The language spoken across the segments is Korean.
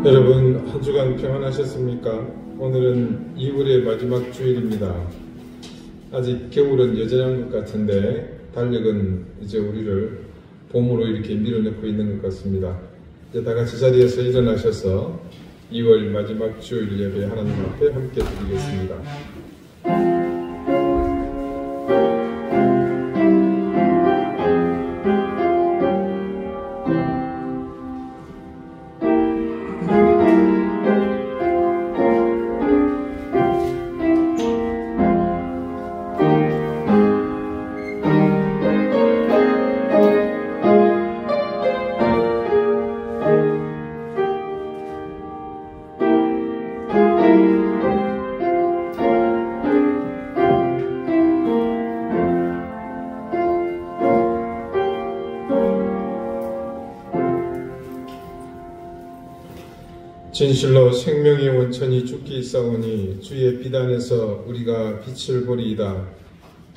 여러분, 한 주간 평안하셨습니까? 오늘은 2월의 마지막 주일입니다. 아직 겨울은 여전한 것 같은데 달력은 이제 우리를 봄으로 이렇게 밀어넣고 있는 것 같습니다. 이제 다 같이 자리에서 일어나셔서 2월 마지막 주일 예배 하나님 앞에 함께 드리겠습니다. 진실로 생명의 원천이 죽기 있사오니 주의 비단에서 우리가 빛을 보리이다.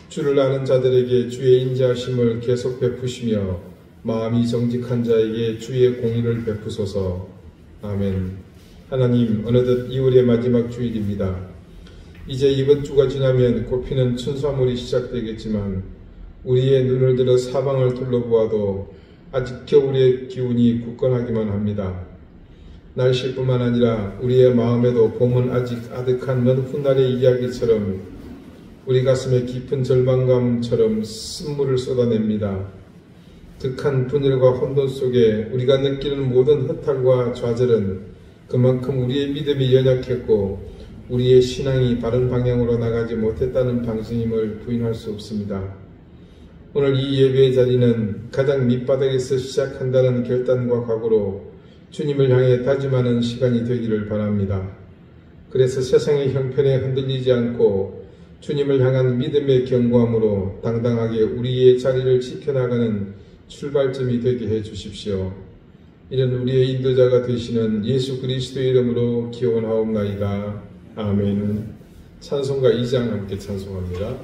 주를 아는 자들에게 주의 인자하심을 계속 베푸시며 마음이 정직한 자에게 주의 공의를 베푸소서. 아멘. 하나님, 어느덧 2월의 마지막 주일입니다. 이제 이번 주가 지나면 꽃피는 춘삼월이 시작되겠지만 우리의 눈을 들어 사방을 둘러보아도 아직 겨울의 기운이 굳건하기만 합니다. 날씨뿐만 아니라 우리의 마음에도 봄은 아직 아득한 먼 훗날의 이야기처럼 우리 가슴에 깊은 절망감처럼 쓴물을 쏟아냅니다. 득한 분열과 혼돈 속에 우리가 느끼는 모든 허탈과 좌절은 그만큼 우리의 믿음이 연약했고 우리의 신앙이 바른 방향으로 나가지 못했다는 방증임을 부인할 수 없습니다. 오늘 이 예배의 자리는 가장 밑바닥에서 시작한다는 결단과 각오로 주님을 향해 다짐하는 시간이 되기를 바랍니다. 그래서 세상의 형편에 흔들리지 않고 주님을 향한 믿음의 견고함으로 당당하게 우리의 자리를 지켜나가는 출발점이 되게 해 주십시오. 이런 우리의 인도자가 되시는 예수 그리스도의 이름으로 기원하옵나이다. 아멘. 찬송가 2장 함께 찬송합니다.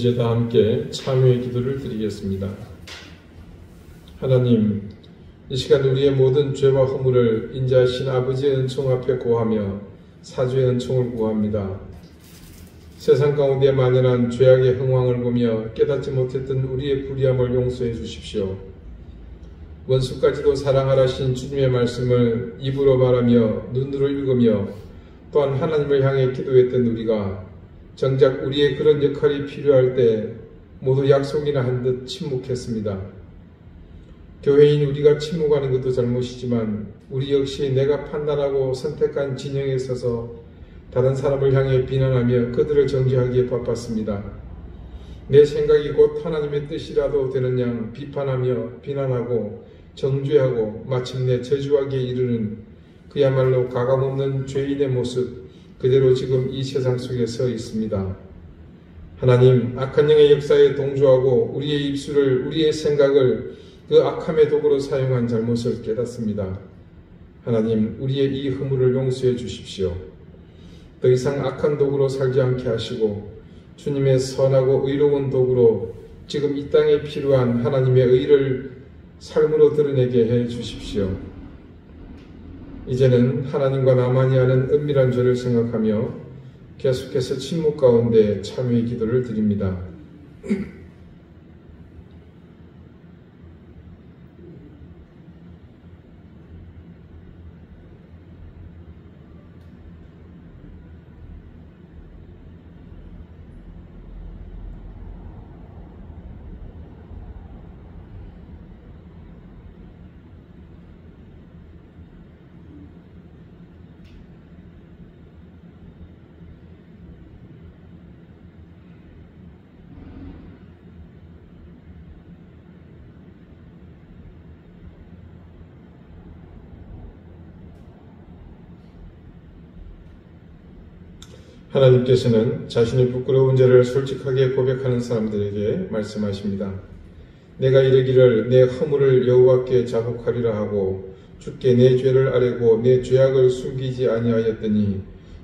이제 다 함께 참회의 기도를 드리겠습니다. 하나님, 이 시간 우리의 모든 죄와 허물을 인자하신 아버지의 은총 앞에 고하며 사주의 은총을 구합니다. 세상 가운데 만연한 죄악의 흥황을 보며 깨닫지 못했던 우리의 불의함을 용서해 주십시오. 원수까지도 사랑하라신 주님의 말씀을 입으로 말하며 눈으로 읽으며 또한 하나님을 향해 기도했던 우리가 정작 우리의 그런 역할이 필요할 때 모두 약속이나 한 듯 침묵했습니다. 교회인 우리가 침묵하는 것도 잘못이지만 우리 역시 내가 판단하고 선택한 진영에 서서 다른 사람을 향해 비난하며 그들을 정죄하기에 바빴습니다. 내 생각이 곧 하나님의 뜻이라도 되는 양 비판하며 비난하고 정죄하고 마침내 저주하기에 이르는 그야말로 가감없는 죄인의 모습 그대로 지금 이 세상 속에 서 있습니다. 하나님, 악한 영의 역사에 동조하고 우리의 입술을, 우리의 생각을 그 악함의 도구로 사용한 잘못을 깨닫습니다. 하나님, 우리의 이 허물을 용서해 주십시오. 더 이상 악한 도구로 살지 않게 하시고 주님의 선하고 의로운 도구로 지금 이 땅에 필요한 하나님의 의를 삶으로 드러내게 해 주십시오. 이제는 하나님과 나만이 아는 은밀한 죄를 생각하며 계속해서 침묵 가운데 참회의 기도를 드립니다. 하나님께서는 자신의 부끄러운 죄를 솔직하게 고백하는 사람들에게 말씀하십니다. 내가 이르기를 내 허물을 여호와께 자복하리라 하고 주께 내 죄를 아뢰고 내 죄악을 숨기지 아니하였더니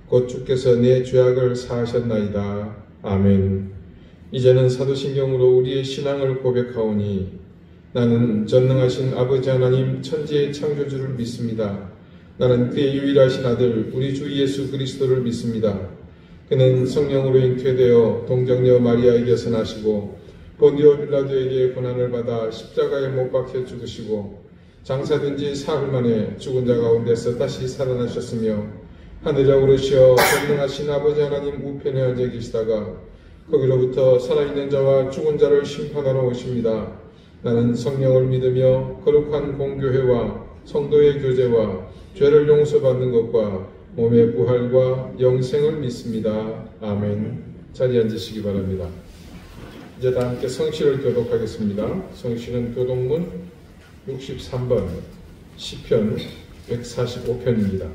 곧 주께서 내 죄악을 사하셨나이다. 아멘. 이제는 사도신경으로 우리의 신앙을 고백하오니 나는 전능하신 아버지 하나님 천지의 창조주를 믿습니다. 나는 그의 유일하신 아들 우리 주 예수 그리스도를 믿습니다. 그는 성령으로 잉태되어 동정녀 마리아에게서 나시고 본디오 빌라도에게 고난을 받아 십자가에 못 박혀 죽으시고 장사된 지 사흘 만에 죽은 자 가운데서 다시 살아나셨으며 하늘에 오르시어 전능하신 아버지 하나님 우편에 앉아 계시다가 거기로부터 살아있는 자와 죽은 자를 심판하러 오십니다. 나는 성령을 믿으며 거룩한 공교회와 성도의 교제와 죄를 용서받는 것과 몸의 부활과 영생을 믿습니다. 아멘. 자리에 앉으시기 바랍니다. 이제 다 함께 성시를 교독하겠습니다. 성시는 교독문 63번 시편 145편입니다.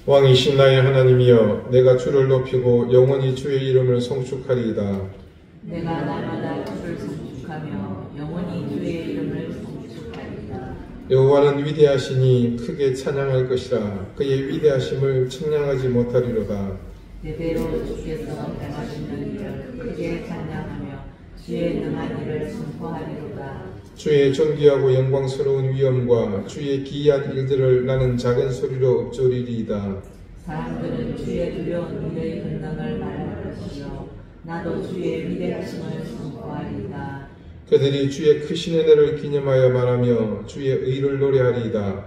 왕이신 나의 하나님이여 내가 주를 높이고 영원히 주의 이름을 송축하리이다. 내가 날마다 주를 송축하며 영원히 주의 이름을 송축하리이다. 여호와는 위대하시니 크게 찬양할 것이라. 그의 위대하심을 측량하지 못하리로다. 대대로 주께서 행하신 일을 크게 찬양하며 주의 능한 일을 선포하리로다. 주의 존귀하고 영광스러운 위엄과 주의 기이한 일들을 나는 작은 소리로 읊조리리이다. 사람들은 주의 두려운 일의 권능을 말할 것이요 나도 주의 위대하심을 선포하리이다. 그들이 주의 크신 은혜를 기념하여 말하며 주의 의를 노래하리이다.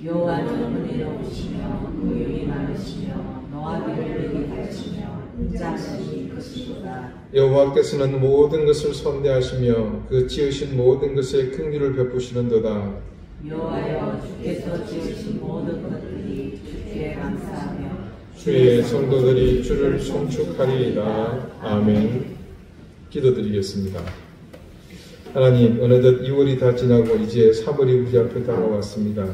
여호와는 은혜로우시며 긍휼이 많으시며 노하기를 내게 하시며 인자하심이 크시도다. 여호와께서는 모든 것을 선대하시며 그 지으신 모든 것에 긍휼을 베푸시는도다. 여호와여 주께서 지으신 모든 것들이 주께 감사하며 주의 성도들이 주를 송축하리이다. 아멘. 기도드리겠습니다. 하나님, 어느덧 2월이 다 지나고 이제 3월이 우리 앞에 다가왔습니다.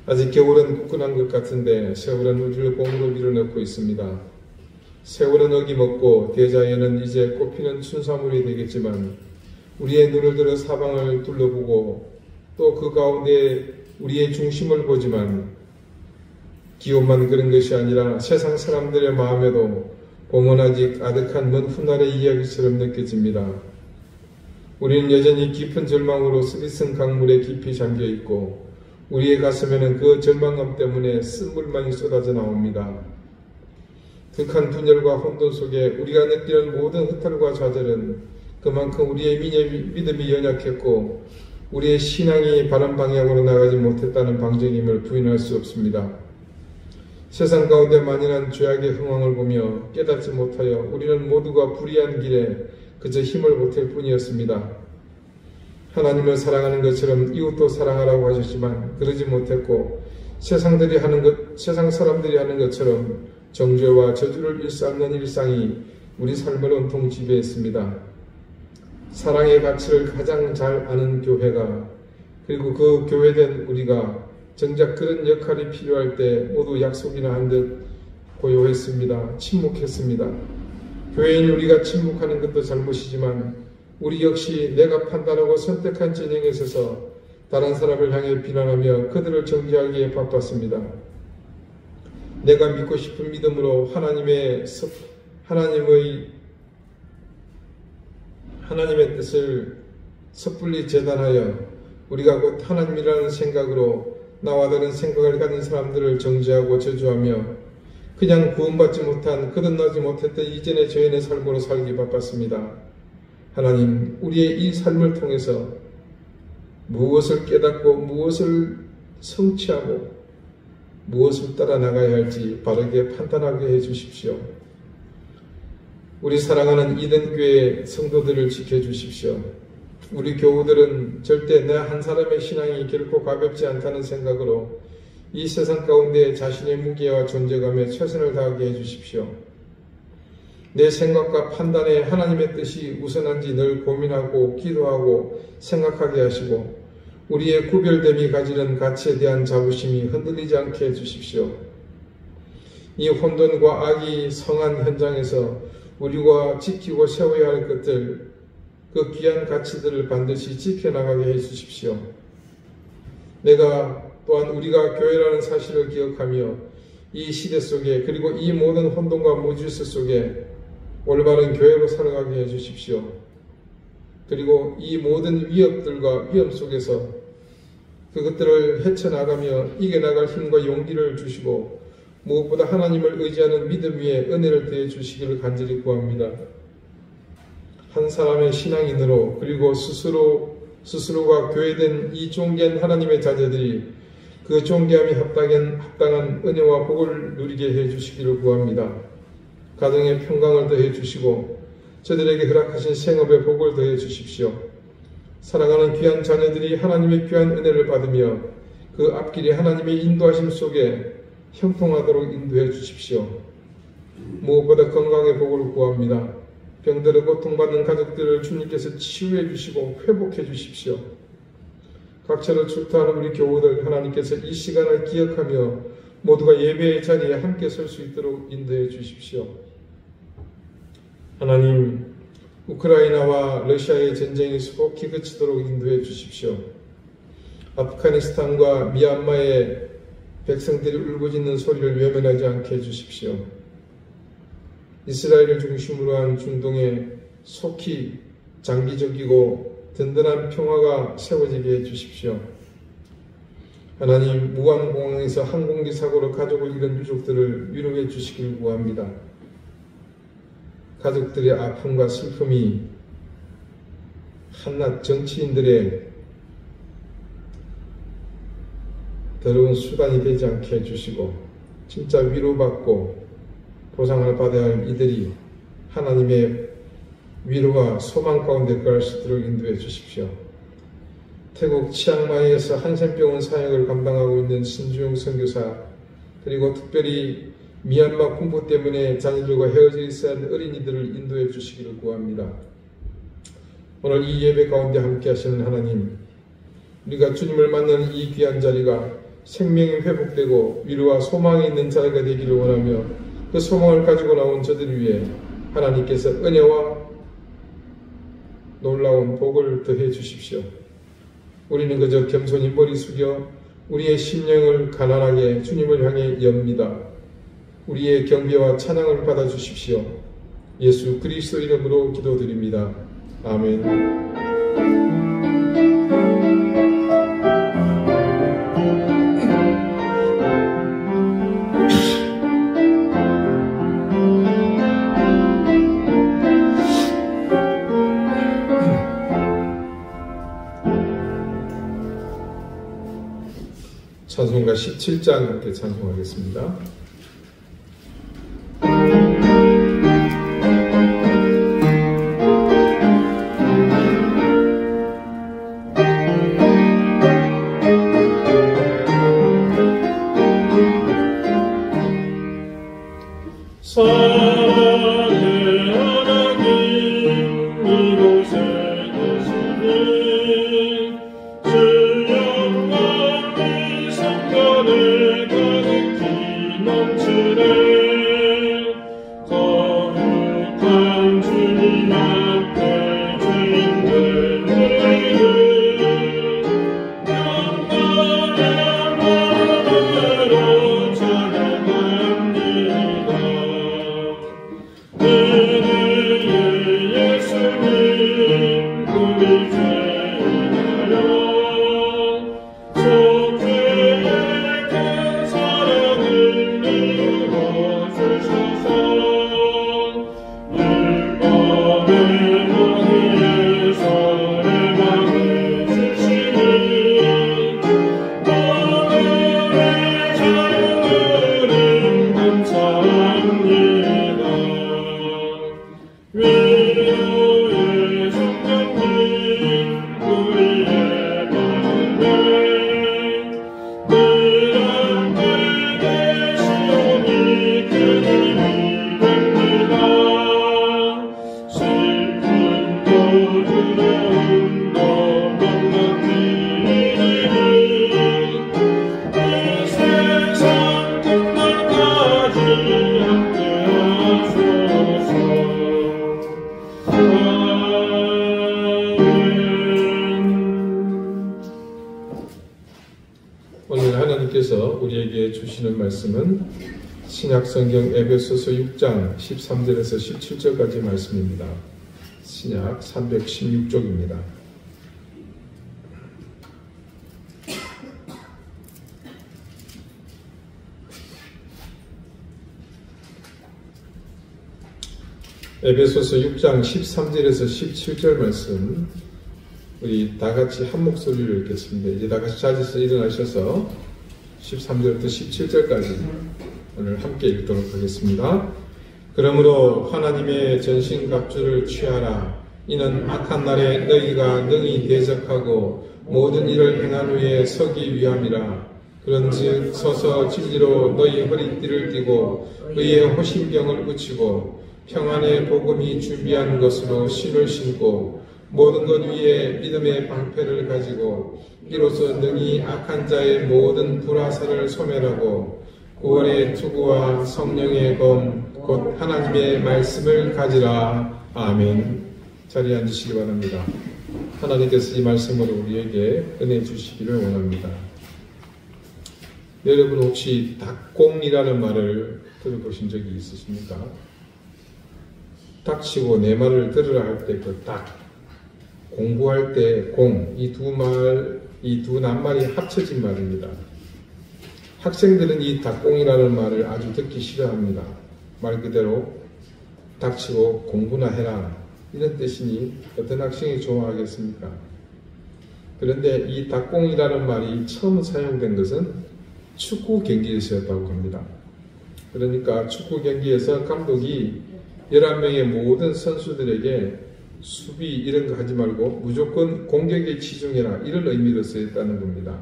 아직 겨울은 굳건한 것 같은데 세월은 우리를 봄으로 밀어넣고 있습니다. 세월은 어김없고 대자연은 이제 꽃피는 춘사물이 되겠지만 우리의 눈을 들어 사방을 둘러보고 또 그 가운데 우리의 중심을 보지만 기온만 그런 것이 아니라 세상 사람들의 마음에도 봄은 아직 아득한 먼 훗날의 이야기처럼 느껴집니다. 우리는 여전히 깊은 절망으로 쓰디쓴 강물에 깊이 잠겨있고 우리의 가슴에는 그 절망감 때문에 쓴물만이 쏟아져 나옵니다. 극한 분열과 혼돈 속에 우리가 느끼는 모든 흑탈과 좌절은 그만큼 우리의 믿음이 연약했고 우리의 신앙이 바른 방향으로 나가지 못했다는 방증임을 부인할 수 없습니다. 세상 가운데 만연한 죄악의 흥황을 보며 깨닫지 못하여 우리는 모두가 불의한 길에 그저 힘을 보탤 뿐이었습니다. 하나님을 사랑하는 것처럼 이웃도 사랑하라고 하셨지만 그러지 못했고 세상 사람들이 하는 것처럼 정죄와 저주를 일삼는 일상이 우리 삶을 온통 지배했습니다. 사랑의 가치를 가장 잘 아는 교회가 그리고 그 교회된 우리가 정작 그런 역할이 필요할 때 모두 약속이나 한 듯 고요했습니다. 침묵했습니다. 교회인 우리가 침묵하는 것도 잘못이지만 우리 역시 내가 판단하고 선택한 진영에 서서 다른 사람을 향해 비난하며 그들을 정죄하기에 바빴습니다. 내가 믿고 싶은 믿음으로 하나님의 뜻을 섣불리 재단하여 우리가 곧 하나님이라는 생각으로 나와 다른 생각을 가진 사람들을 정죄하고 저주하며 그냥 구원받지 못한 거듭나지 못했던 이전의 죄인의 삶으로 살기 바빴습니다. 하나님, 우리의 이 삶을 통해서 무엇을 깨닫고 무엇을 성취하고 무엇을 따라 나가야 할지 바르게 판단하게 해주십시오. 우리 사랑하는 이든교회 성도들을 지켜주십시오. 우리 교우들은 절대 내 한 사람의 신앙이 결코 가볍지 않다는 생각으로 이 세상 가운데 자신의 무게와 존재감에 최선을 다하게 해주십시오. 내 생각과 판단에 하나님의 뜻이 우선한지 늘 고민하고 기도하고 생각하게 하시고 우리의 구별됨이 가지는 가치에 대한 자부심이 흔들리지 않게 해주십시오. 이 혼돈과 악이 성한 현장에서 우리가 지키고 세워야 할 것들, 그 귀한 가치들을 반드시 지켜나가게 해주십시오. 내가 또한 우리가 교회라는 사실을 기억하며 이 시대 속에 그리고 이 모든 혼돈과 무질서 속에 올바른 교회로 살아가게 해주십시오. 그리고 이 모든 위협들과 위험 속에서 그것들을 헤쳐나가며 이겨나갈 힘과 용기를 주시고 무엇보다 하나님을 의지하는 믿음 위에 은혜를 더해 주시기를 간절히 구합니다. 한 사람의 신앙인으로 그리고 스스로가 교회된 이 존귀한 하나님의 자녀들이 그 존귀함이 합당한 은혜와 복을 누리게 해주시기를 구합니다. 가정의 평강을 더해 주시고 저들에게 허락하신 생업의 복을 더해 주십시오. 사랑하는 귀한 자녀들이 하나님의 귀한 은혜를 받으며 그 앞길이 하나님의 인도하심 속에 형통하도록 인도해 주십시오. 무엇보다 건강의 복을 구합니다. 병들어 고통받는 가족들을 주님께서 치유해 주시고 회복해 주십시오. 각처로 출두하는 우리 교우들 하나님께서 이 시간을 기억하며 모두가 예배의 자리에 함께 설 수 있도록 인도해 주십시오. 하나님, 우크라이나와 러시아의 전쟁이 소복히 그치도록 인도해 주십시오. 아프가니스탄과 미얀마의 백성들이 울부짖는 소리를 외면하지 않게 해주십시오. 이스라엘을 중심으로 한 중동에 속히 장기적이고 든든한 평화가 세워지게 해주십시오. 하나님, 무안공항에서 항공기 사고로 가족을 잃은 유족들을 위로해 주시길 구합니다. 가족들의 아픔과 슬픔이 한낱 정치인들의 더러운 수단이 되지 않게 해주시고 진짜 위로받고 보상을 받아야 할 이들이 하나님의 위로와 소망 가운데 거할 수 있도록 인도해 주십시오. 태국 치앙마이에서 한센병원 사역을 감당하고 있는 신주용 선교사, 그리고 특별히 미얀마 군부 때문에 자녀들과 헤어져 있어야 하는 어린이들을 인도해 주시기를 구합니다. 오늘 이 예배 가운데 함께 하시는 하나님, 우리가 주님을 만나는 이 귀한 자리가 생명이 회복되고 위로와 소망이 있는 자리가 되기를 원하며 그 소망을 가지고 나온 저들 위해 하나님께서 은혜와 놀라운 복을 더해 주십시오. 우리는 그저 겸손히 머리 숙여 우리의 심령을 가난하게 주님을 향해 엽니다. 우리의 경배와 찬양을 받아 주십시오. 예수 그리스도 이름으로 기도드립니다. 아멘. 찬송가 17장 함께 찬송하겠습니다. 사랑의 하나님 이곳에 계시니 주 영광이 성전을 가득히 하나님께서 우리에게 주시는 말씀은 신약성경 에베소서 6장 13절에서 17절까지 말씀입니다. 신약 316쪽입니다. 에베소서 6장 13절에서 17절 말씀 우리 다같이 한 목소리를 읽겠습니다. 이제 다같이 자리에서 일어나셔서 13절부터 17절까지 오늘 함께 읽도록 하겠습니다. 그러므로 하나님의 전신갑주를 취하라. 이는 악한 날에 너희가 능히 대적하고 모든 일을 행한 후에 서기 위함이라. 그런즉 서서 진리로 너희 허리띠를 띠고 의의 호심병을 붙이고 평안의 복음이 준비한 것으로 신을 신고 모든 것 위에 믿음의 방패를 가지고 이로써 능히 악한 자의 모든 불화살을 소멸하고 9월의 투구와 성령의 검 곧 하나님의 말씀을 가지라. 아멘. 자리에 앉으시기 바랍니다. 하나님께서 이 말씀으로 우리에게 은혜 주시기를 원합니다. 여러분 혹시 닭공이라는 말을 들어보신 적이 있으십니까? 닥치고 내 말을 들으라 할 때 그 딱, 공부할 때 공, 이 두 낱말이 합쳐진 말입니다. 학생들은 이 닭공이라는 말을 아주 듣기 싫어합니다. 말 그대로 닥치고 공부나 해라 이런 뜻이니 어떤 학생이 좋아하겠습니까? 그런데 이 닭공이라는 말이 처음 사용된 것은 축구 경기에서였다고 합니다. 그러니까 축구 경기에서 감독이 11명의 모든 선수들에게 수비 이런 거 하지 말고 무조건 공격에 치중해라 이런 의미로 쓰였다는 겁니다.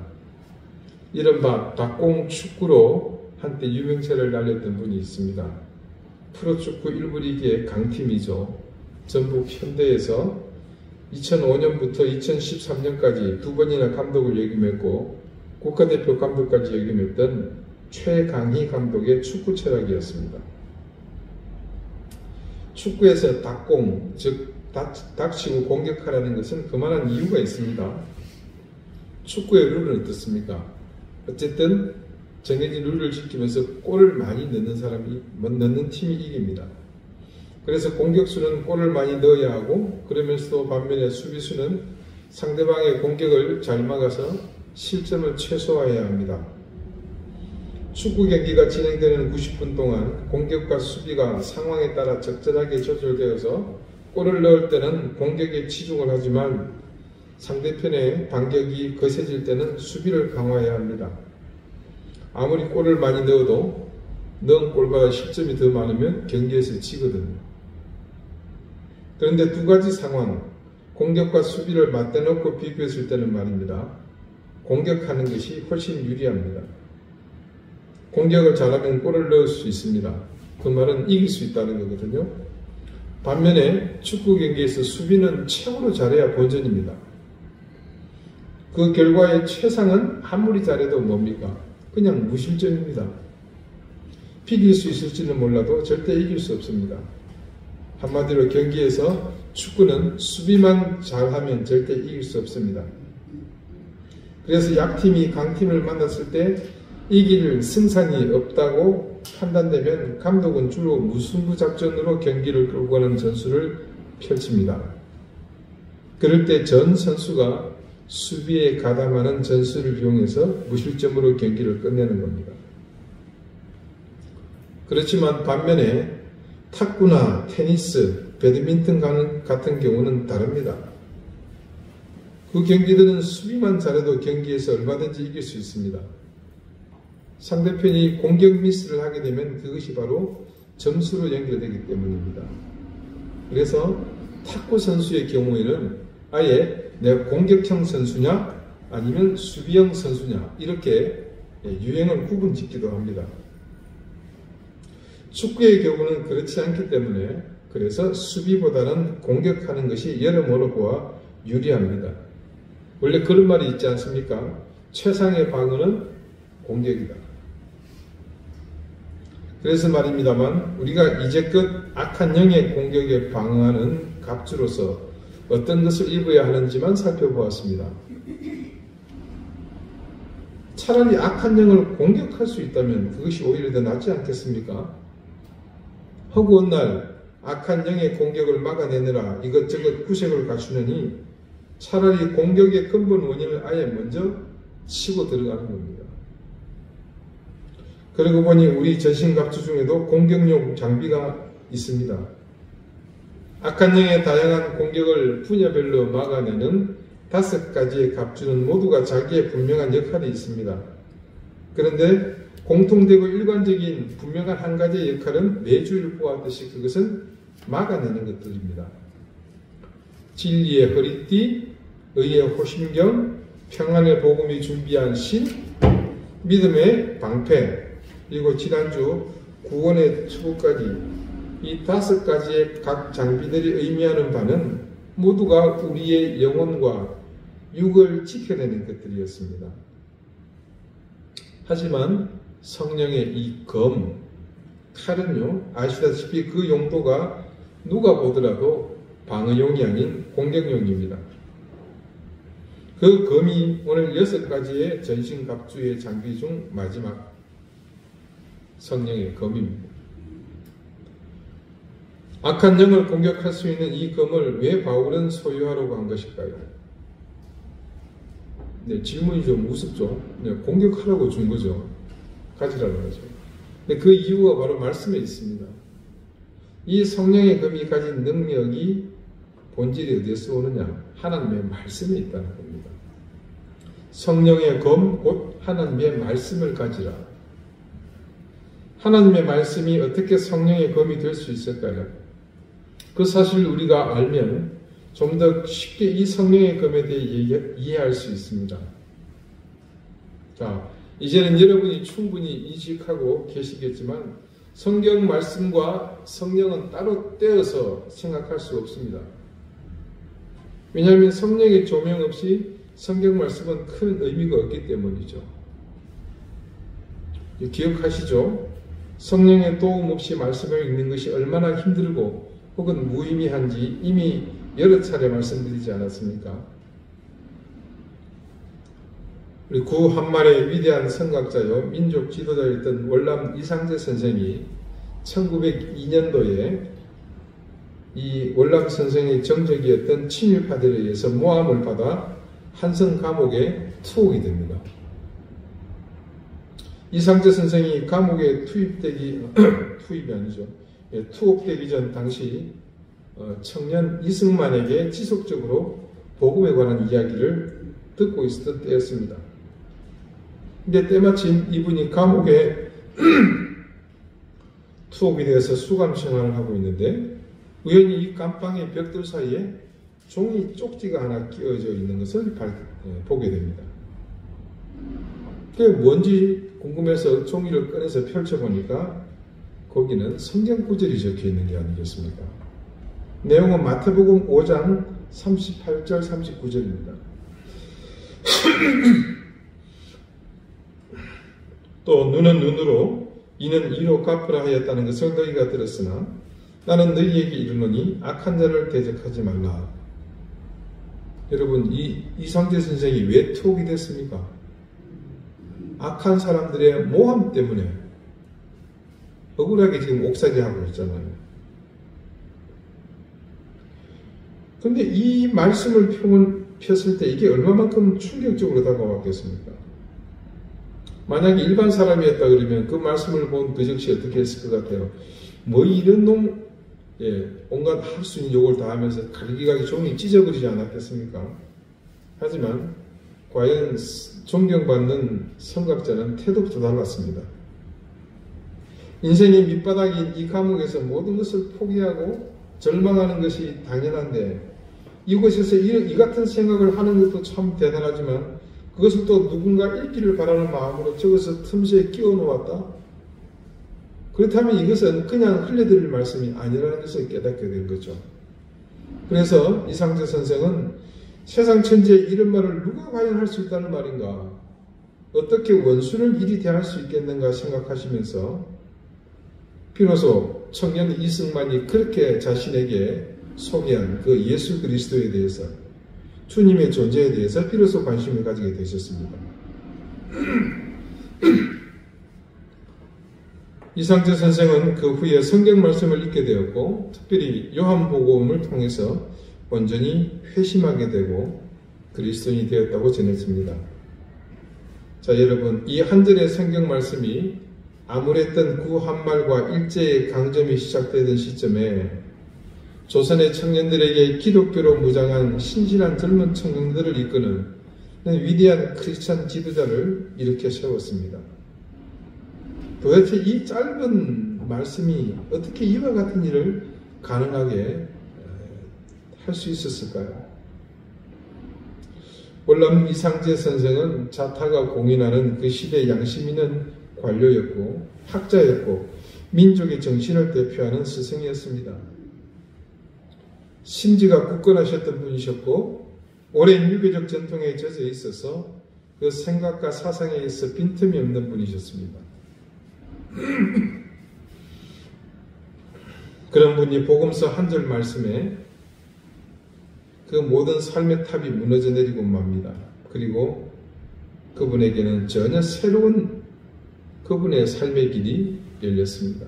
이른바 닭공 축구로 한때 유명세를 날렸던 분이 있습니다. 프로축구 1부 리그의 강팀이죠. 전북 현대에서 2005년부터 2013년까지 두 번이나 감독을 역임했고 국가대표 감독까지 역임했던 최강희 감독의 축구 철학이었습니다. 축구에서 닭공, 즉 닥치고 공격하라는 것은 그만한 이유가 있습니다. 축구의 룰은 어떻습니까? 어쨌든 정해진 룰을 지키면서 골을 많이 넣는 팀이 이깁니다. 그래서 공격수는 골을 많이 넣어야 하고 그러면서도 반면에 수비수는 상대방의 공격을 잘 막아서 실점을 최소화해야 합니다. 축구 경기가 진행되는 90분 동안 공격과 수비가 상황에 따라 적절하게 조절되어서 골을 넣을 때는 공격에 치중을 하지만 상대편의 반격이 거세질 때는 수비를 강화해야 합니다. 아무리 골을 많이 넣어도 넣은 골보다 실점이 더 많으면 경기에서 지거든요. 그런데 두 가지 상황, 공격과 수비를 맞대놓고 비교했을 때는 말입니다. 공격하는 것이 훨씬 유리합니다. 공격을 잘하면 골을 넣을 수 있습니다. 그 말은 이길 수 있다는 거거든요. 반면에 축구 경기에서 수비는 최고로 잘해야 본전입니다. 그 결과의 최상은 아무리 잘해도 뭡니까? 그냥 무실점입니다. 비길 수 있을지는 몰라도 절대 이길 수 없습니다. 한마디로 경기에서 축구는 수비만 잘하면 절대 이길 수 없습니다. 그래서 약팀이 강팀을 만났을 때 이길 승산이 없다고 판단되면 감독은 주로 무승부 작전으로 경기를 끌고 가는 전술을 펼칩니다. 그럴 때 전 선수가 수비에 가담하는 전술을 이용해서 무실점으로 경기를 끝내는 겁니다. 그렇지만 반면에 탁구나 테니스, 배드민턴 같은 경우는 다릅니다. 그 경기들은 수비만 잘해도 경기에서 얼마든지 이길 수 있습니다. 상대편이 공격 미스를 하게 되면 그것이 바로 점수로 연결되기 때문입니다. 그래서 탁구 선수의 경우에는 아예 내가 공격형 선수냐 아니면 수비형 선수냐 이렇게 유행을 구분 짓기도 합니다. 축구의 경우는 그렇지 않기 때문에 그래서 수비보다는 공격하는 것이 여러모로 보아 유리합니다. 원래 그런 말이 있지 않습니까? 최상의 방어는 공격이다. 그래서 말입니다만 우리가 이제껏 악한 영의 공격에 방어하는 갑주로서 어떤 것을 입어야 하는지만 살펴보았습니다. 차라리 악한 영을 공격할 수 있다면 그것이 오히려 더 낫지 않겠습니까? 허구한 날 악한 영의 공격을 막아내느라 이것저것 구색을 갖추느니 차라리 공격의 근본 원인을 아예 먼저 치고 들어가는 겁니다. 그러고 보니 우리 전신갑주 중에도 공격용 장비가 있습니다. 악한 영의 다양한 공격을 분야별로 막아내는 5가지의 갑주는 모두가 자기의 분명한 역할이 있습니다. 그런데 공통되고 일관적인 분명한 한 가지의 역할은 매주일 보았듯이 그것은 막아내는 것들입니다. 진리의 허리띠, 의의 호심경, 평안의 복음이 준비한 신, 믿음의 방패, 그리고 지난주 구원의 투구까지 이 5가지의 각 장비들이 의미하는 바는 모두가 우리의 영혼과 육을 지켜내는 것들이었습니다. 하지만 성령의 이 검, 칼은요, 아시다시피 그 용도가 누가 보더라도 방어용이 아닌 공격용입니다. 그 검이 오늘 6가지의 전신갑주의 장비 중 마지막 성령의 검입니다. 악한 영을 공격할 수 있는 이 검을 왜 바울은 소유하라고 한 것일까요? 네, 질문이 좀 우습죠. 네, 공격하라고 준 거죠. 가지라고 하죠. 근데 그 이유가 바로 말씀에 있습니다. 이 성령의 검이 가진 능력이 본질이 어디에서 오느냐? 하나님의 말씀에 있다는 겁니다. 성령의 검, 곧 하나님의 말씀을 가지라. 하나님의 말씀이 어떻게 성령의 검이 될 수 있을까요? 그 사실을 우리가 알면 좀 더 쉽게 이 성령의 검에 대해 이해할 수 있습니다. 자, 이제는 여러분이 충분히 인식하고 계시겠지만 성경 말씀과 성령은 따로 떼어서 생각할 수 없습니다. 왜냐하면 성령의 조명 없이 성경 말씀은 큰 의미가 없기 때문이죠. 기억하시죠? 성령의 도움 없이 말씀을 읽는 것이 얼마나 힘들고 혹은 무의미한지 이미 여러 차례 말씀드리지 않았습니까? 우리 구 한말의 위대한 선각자요 민족 지도자였던 월남 이상재 선생이 1902년도에 이 월남 선생의 정적이었던 친일파들에 의해서 모함을 받아 한성 감옥에 투옥이 됩니다. 이상재 선생이 감옥에 투입이 아니죠. 투옥되기 전 당시 청년 이승만에게 지속적으로 복음에 관한 이야기를 듣고 있었던 때였습니다. 근데 때마침 이분이 감옥에 투옥이 되어서 수감 생활을 하고 있는데 우연히 이 감방의 벽돌 사이에 종이 쪽지가 하나 끼워져 있는 것을 보게 됩니다. 그게 뭔지 궁금해서 종이를 꺼내서 펼쳐보니까 거기는 성경 구절이 적혀 있는 게 아니겠습니까? 내용은 마태복음 5장 38절 39절입니다. 또 눈은 눈으로 이는 이로 갚으라 하였다는 것을 너희가 들었으나 나는 너희에게 이르노니 악한 자를 대적하지 말라. 여러분, 이상재 선생이 왜 투옥이 됐습니까? 악한 사람들의 모함 때문에 억울하게 지금 옥살이 하고 있잖아요. 근데 이 말씀을 폈을 때 이게 얼마만큼 충격적으로 다가왔겠습니까? 만약에 일반 사람이었다 그러면 그 말씀을 본 그 즉시 어떻게 했을 것 같아요? 뭐 이런 놈, 온갖 할 수 있는 욕을 다 하면서 갈기갈기 종이 찢어버리지 않았겠습니까? 하지만 과연 존경받는 선각자는 태도부터 달랐습니다. 인생의 밑바닥인 이 감옥에서 모든 것을 포기하고 절망하는 것이 당연한데 이곳에서 이 같은 생각을 하는 것도 참 대단하지만 그것을 또 누군가 읽기를 바라는 마음으로 적어서 틈새에 끼워 놓았다? 그렇다면 이것은 그냥 흘려드릴 말씀이 아니라는 것을 깨닫게 된 거죠. 그래서 이상재 선생은 세상 천지에 이런 말을 누가 과연 할 수 있다는 말인가? 어떻게 원수를 이리 대할 수 있겠는가 생각하시면서 비로소 청년 이승만이 그렇게 자신에게 소개한 그 예수 그리스도에 대해서 주님의 존재에 대해서 비로소 관심을 가지게 되셨습니다. 이상재 선생은 그 후에 성경 말씀을 읽게 되었고 특별히 요한복음을 통해서 온전히 회심하게 되고 그리스도인이 되었다고 전했습니다. 자, 여러분, 이 한 절의 성경 말씀이 아무랬던 그 한 말과 일제의 강점이 시작되던 시점에 조선의 청년들에게 기독교로 무장한 신실한 젊은 청년들을 이끄는 위대한 크리스찬 지도자를 일으켜 세웠습니다. 도대체 이 짧은 말씀이 어떻게 이와 같은 일을 가능하게 할 수 있었을까요? 월남 이상재 선생은 자타가 공인하는 그 시대 양심 있는 관료였고 학자였고 민족의 정신을 대표하는 스승이었습니다. 심지가 굳건하셨던 분이셨고 오랜 유교적 전통에 젖어 있어서 그 생각과 사상에 의해서 빈틈이 없는 분이셨습니다. 그런 분이 복음서 한 절 말씀에 그 모든 삶의 탑이 무너져 내리고 맙니다. 그리고 그분에게는 전혀 새로운 그분의 삶의 길이 열렸습니다.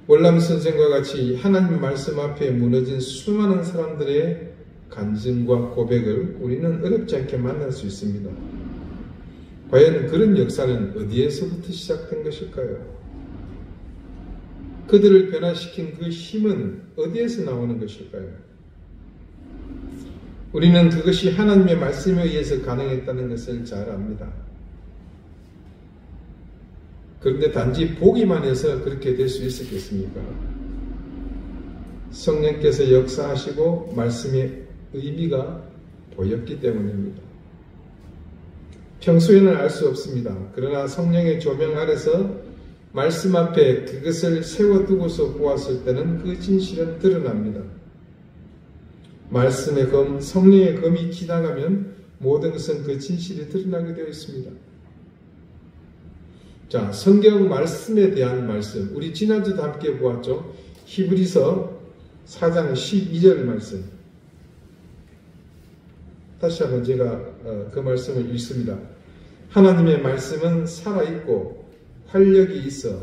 월남 선생과 같이 하나님 말씀 앞에 무너진 수많은 사람들의 간증과 고백을 우리는 어렵지 않게 만날 수 있습니다. 과연 그런 역사는 어디에서부터 시작된 것일까요? 그들을 변화시킨 그 힘은 어디에서 나오는 것일까요? 우리는 그것이 하나님의 말씀에 의해서 가능했다는 것을 잘 압니다. 그런데 단지 보기만 해서 그렇게 될 수 있었겠습니까? 성령께서 역사하시고 말씀의 의미가 보였기 때문입니다. 평소에는 알 수 없습니다. 그러나 성령의 조명 아래서 말씀 앞에 그것을 세워두고서 보았을 때는 그 진실은 드러납니다. 말씀의 검, 성령의 검이 지나가면 모든 것은 그 진실이 드러나게 되어 있습니다. 자, 성경 말씀에 대한 말씀, 우리 지난주도 함께 보았죠. 히브리서 4장 12절 말씀. 다시 한번 제가 그 말씀을 읽습니다. 하나님의 말씀은 살아있고 활력이 있어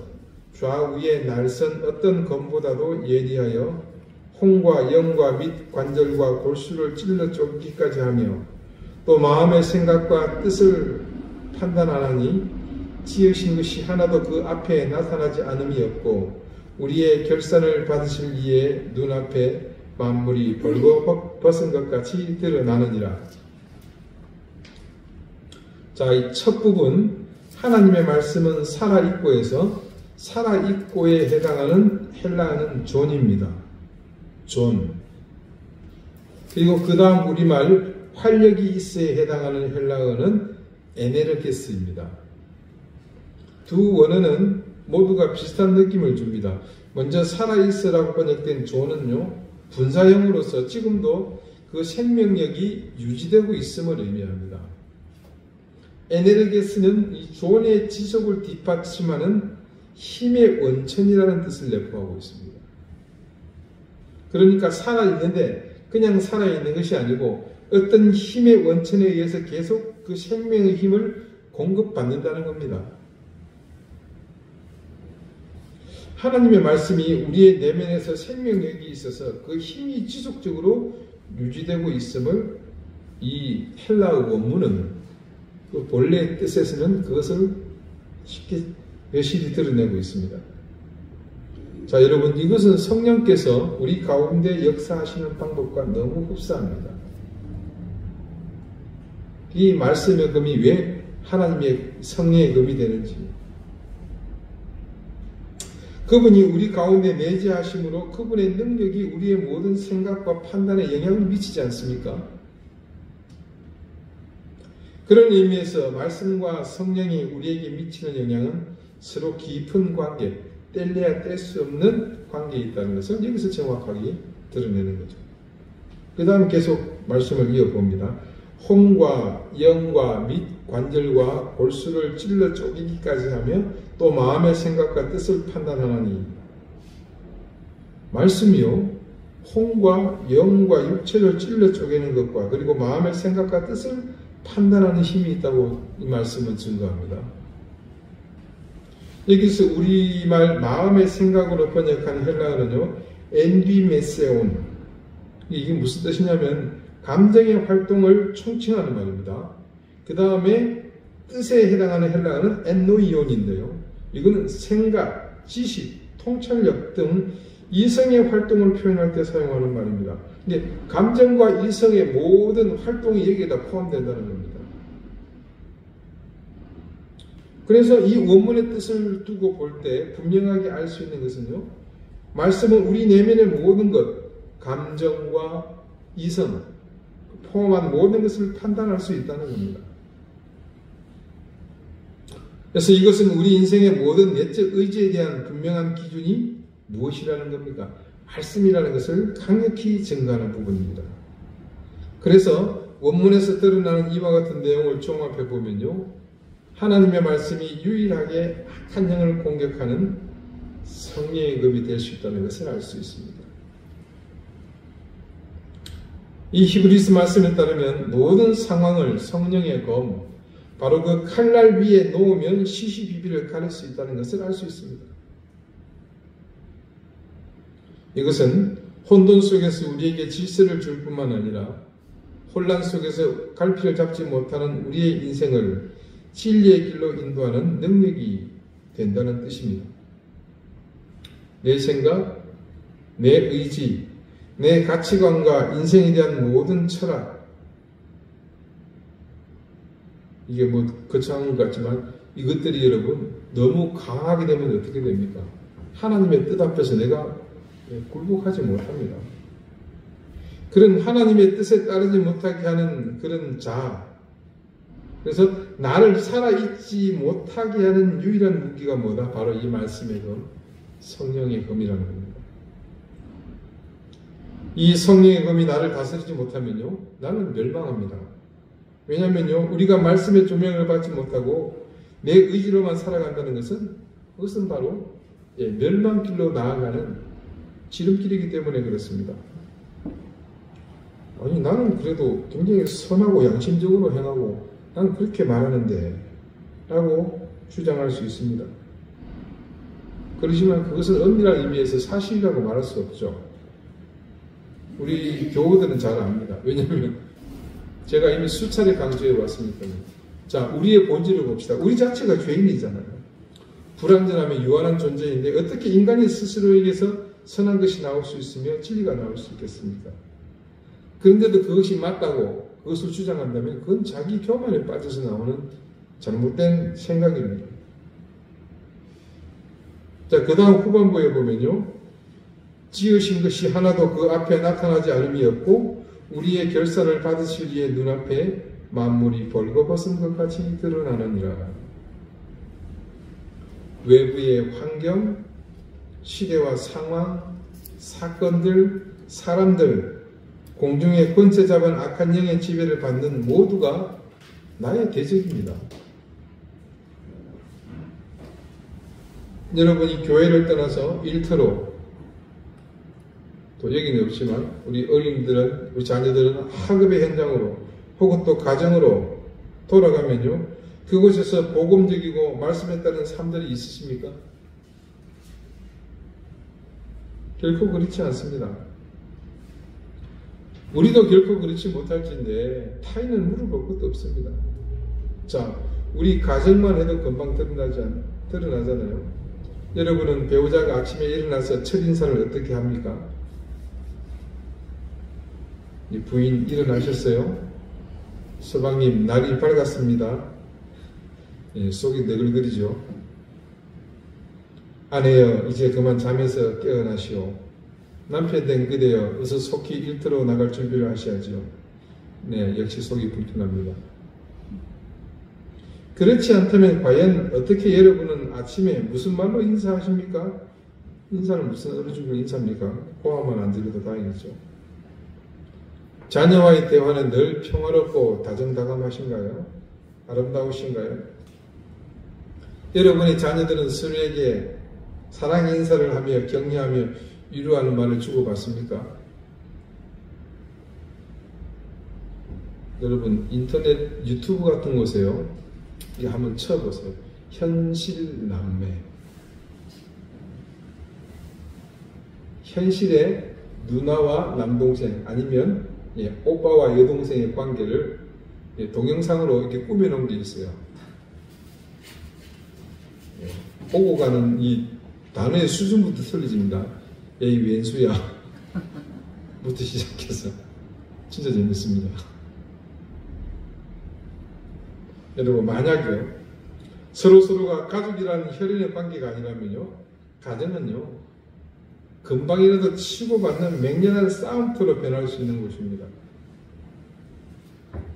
좌우에 날선 어떤 검보다도 예리하여 홍과 영과 및 관절과 골수를 찔러 쪼기까지 하며 또 마음의 생각과 뜻을 판단하나니 지으신 것이 하나도 그 앞에 나타나지 않음이 없고 우리의 결산을 받으실 이의 눈앞에 만물이 벌거벗은 것 같이 드러나느니라. 자, 이 첫 부분 하나님의 말씀은 살아있고에서 살아있고에 해당하는 헬라어는 존입니다. 존. 그리고 그 다음 우리말 활력이 있어에 해당하는 헬라어는 에네르게스입니다. 두 원어는 모두가 비슷한 느낌을 줍니다. 먼저 살아있어라고 번역된 존은요, 분사형으로서 지금도 그 생명력이 유지되고 있음을 의미합니다. 에네르게스는 이 존의 지속을 뒷받침하는 힘의 원천이라는 뜻을 내포하고 있습니다. 그러니까 살아있는데 그냥 살아있는 것이 아니고 어떤 힘의 원천에 의해서 계속 그 생명의 힘을 공급받는다는 겁니다. 하나님의 말씀이 우리의 내면에서 생명력이 있어서 그 힘이 지속적으로 유지되고 있음을 이 헬라어 원문은 그 본래의 뜻에서는 그것을 쉽게 여실히 드러내고 있습니다. 자, 여러분, 이것은 성령께서 우리 가운데 역사하시는 방법과 너무 흡사합니다. 이 말씀의 검이 왜 하나님의 성령의 검이 되는지, 그분이 우리 가운데 내재하심으로 그분의 능력이 우리의 모든 생각과 판단에 영향을 미치지 않습니까? 그런 의미에서 말씀과 성령이 우리에게 미치는 영향은 서로 깊은 관계, 뗄래야 뗄 수 없는 관계에 있다는 것을 여기서 정확하게 드러내는 거죠. 그 다음 계속 말씀을 이어봅니다. 홍과 영과 및 관절과 골수를 찔러 쪼개기까지 하며 또 마음의 생각과 뜻을 판단하나니, 말씀이요, 홍과 영과 육체를 찔러 쪼개는 것과 그리고 마음의 생각과 뜻을 판단하는 힘이 있다고 이 말씀은 증거합니다. 여기서 우리말 마음의 생각으로 번역한 헬라어는요, 엔디메세온. 이게 무슨 뜻이냐면 감정의 활동을 총칭하는 말입니다. 그 다음에 뜻에 해당하는 헬라어는 엔노이온인데요. 이거는 생각, 지식, 통찰력 등 이성의 활동을 표현할 때 사용하는 말입니다. 근데 감정과 이성의 모든 활동이 여기에다 포함된다는 겁니다. 그래서 이 원문의 뜻을 두고 볼 때 분명하게 알 수 있는 것은요, 말씀은 우리 내면의 모든 것, 감정과 이성, 포함한 모든 것을 판단할 수 있다는 겁니다. 그래서 이것은 우리 인생의 모든 내적 의지에 대한 분명한 기준이 무엇이라는 겁니까? 말씀이라는 것을 강력히 증거하는 부분입니다. 그래서 원문에서 드러나는 이와 같은 내용을 종합해 보면요, 하나님의 말씀이 유일하게 악한 영을 공격하는 성령의 검이 될 수 있다는 것을 알 수 있습니다. 이 히브리서 말씀에 따르면 모든 상황을 성령의 검, 바로 그 칼날 위에 놓으면 시시비비를 가릴 수 있다는 것을 알 수 있습니다. 이것은 혼돈 속에서 우리에게 질서를 줄 뿐만 아니라 혼란 속에서 갈피를 잡지 못하는 우리의 인생을 진리의 길로 인도하는 능력이 된다는 뜻입니다. 내 생각, 내 의지, 내 가치관과 인생에 대한 모든 철학, 이게 뭐 거창한 것 같지만 이것들이 여러분 너무 강하게 되면 어떻게 됩니까? 하나님의 뜻 앞에서 내가 굴복하지 못합니다. 그런 하나님의 뜻에 따르지 못하게 하는 그런 자, 그래서 나를 살아있지 못하게 하는 유일한 무기가 뭐다? 바로 이 말씀의 검, 성령의 검이라는 겁니다. 이 성령의 검이 나를 다스리지 못하면요, 나는 멸망합니다. 왜냐하면요, 우리가 말씀의 조명을 받지 못하고 내 의지로만 살아간다는 것은, 그것은 바로 멸망길로 나아가는 지름길이기 때문에 그렇습니다. 아니, 나는 그래도 굉장히 선하고 양심적으로 행하고 나는 그렇게 말하는데 라고 주장할 수 있습니다. 그렇지만 그것은 엄밀한 의미에서 사실이라고 말할 수 없죠. 우리 교우들은 잘 압니다. 왜냐하면 제가 이미 수차례 강조해 왔으니까요. 자, 우리의 본질을 봅시다. 우리 자체가 죄인이잖아요. 불완전하며 유한한 존재인데 어떻게 인간이 스스로에게서 선한 것이 나올 수 있으며 진리가 나올 수 있겠습니까? 그런데도 그것이 맞다고 그것을 주장한다면 그건 자기 교만에 빠져서 나오는 잘못된 생각입니다. 자, 그 다음 후반부에 보면요, 지으신 것이 하나도 그 앞에 나타나지 않음이 없고 우리의 결사를 받으실 이의 눈앞에 만물이 벌거벗은 것 같이 드러나느니라. 외부의 환경, 시대와 상황, 사건들, 사람들, 공중에 권세 잡은 악한 영의 지배를 받는 모두가 나의 대적입니다. 여러분이 교회를 떠나서 일터로, 또 여기는 없지만 우리 어린이들은, 우리 자녀들은 학업의 현장으로 혹은 또 가정으로 돌아가면요, 그곳에서 복음적이고 말씀에 따른 삶들이 있으십니까? 결코 그렇지 않습니다. 우리도 결코 그렇지 못할진데 타인은 물어볼 것도 없습니다. 자, 우리 가정만 해도 금방 드러나잖아요. 여러분은 배우자가 아침에 일어나서 첫인사를 어떻게 합니까? 이 부인 일어나셨어요? 서방님, 날이 밝았습니다. 예, 속이 너글거리죠. 아내여, 이제 그만 잠에서 깨어나시오. 남편 된 그대여, 어서 속히 일터로 나갈 준비를 하셔야죠. 네, 역시 속이 불편합니다. 그렇지 않다면 과연 어떻게 여러분은 아침에 무슨 말로 인사하십니까? 인사는 무슨 어느 정도 인사입니까? 고함만 안 들려도 다행이죠. 자녀와의 대화는 늘 평화롭고 다정다감하신가요? 아름다우신가요? 여러분의 자녀들은 서로에게 사랑 인사를 하며 격려하며 위로하는 말을 주고받습니까? 여러분 인터넷 유튜브 같은 곳에요. 이거 한번 쳐보세요. 현실남매. 현실의 누나와 남동생 아니면 오빠와 여동생의 관계를 동영상으로 이렇게 꾸며놓은 게 있어요. 오고 가는 이 단어의 수준부터 틀려집니다. 에이 왼수야 부터 시작해서 진짜 재밌습니다. 여러분 만약에 서로가 가족이라는 혈연의 관계가 아니라면요, 가정은요 금방이라도 치고받는 맹렬한 싸움터로 변할 수 있는 곳입니다.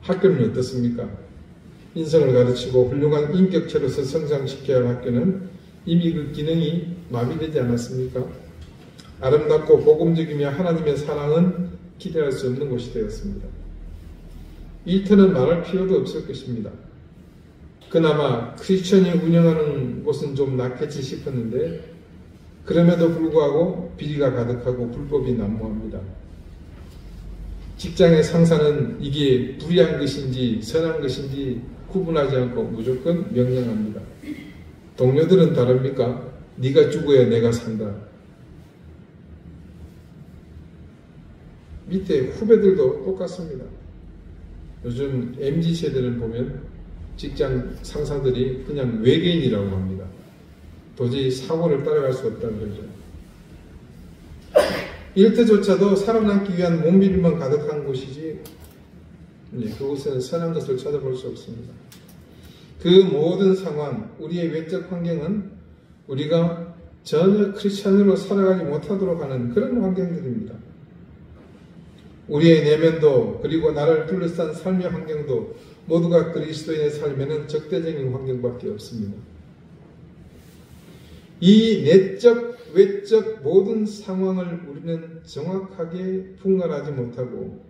학교는 어떻습니까? 인성을 가르치고 훌륭한 인격체로서 성장시켜야 할 학교는 이미 그 기능이 마비되지 않았습니까? 아름답고 복음적이며 하나님의 사랑은 기대할 수 없는 곳이 되었습니다. 일터는 말할 필요도 없을 것입니다. 그나마 크리스천이 운영하는 곳은 좀 낫겠지 싶었는데 그럼에도 불구하고 비리가 가득하고 불법이 난무합니다. 직장의 상사는 이게 불의한 것인지 선한 것인지 구분하지 않고 무조건 명령합니다. 동료들은 다릅니까? 네가 죽어야 내가 산다. 밑에 후배들도 똑같습니다. 요즘 MZ세대를 보면 직장 상사들이 그냥 외계인이라고 합니다. 도저히 사고를 따라갈 수 없다는 거죠. 일터조차도 살아남기 위한 몸비림만 가득한 곳이지 그곳에는 선한 것을 찾아볼 수 없습니다. 그 모든 상황, 우리의 외적 환경은 우리가 전혀 크리스찬으로 살아가지 못하도록 하는 그런 환경들입니다. 우리의 내면도 그리고 나를 둘러싼 삶의 환경도 모두가 그리스도인의 삶에는 적대적인 환경밖에 없습니다. 이 내적, 외적 모든 상황을 우리는 정확하게 분간하지 못하고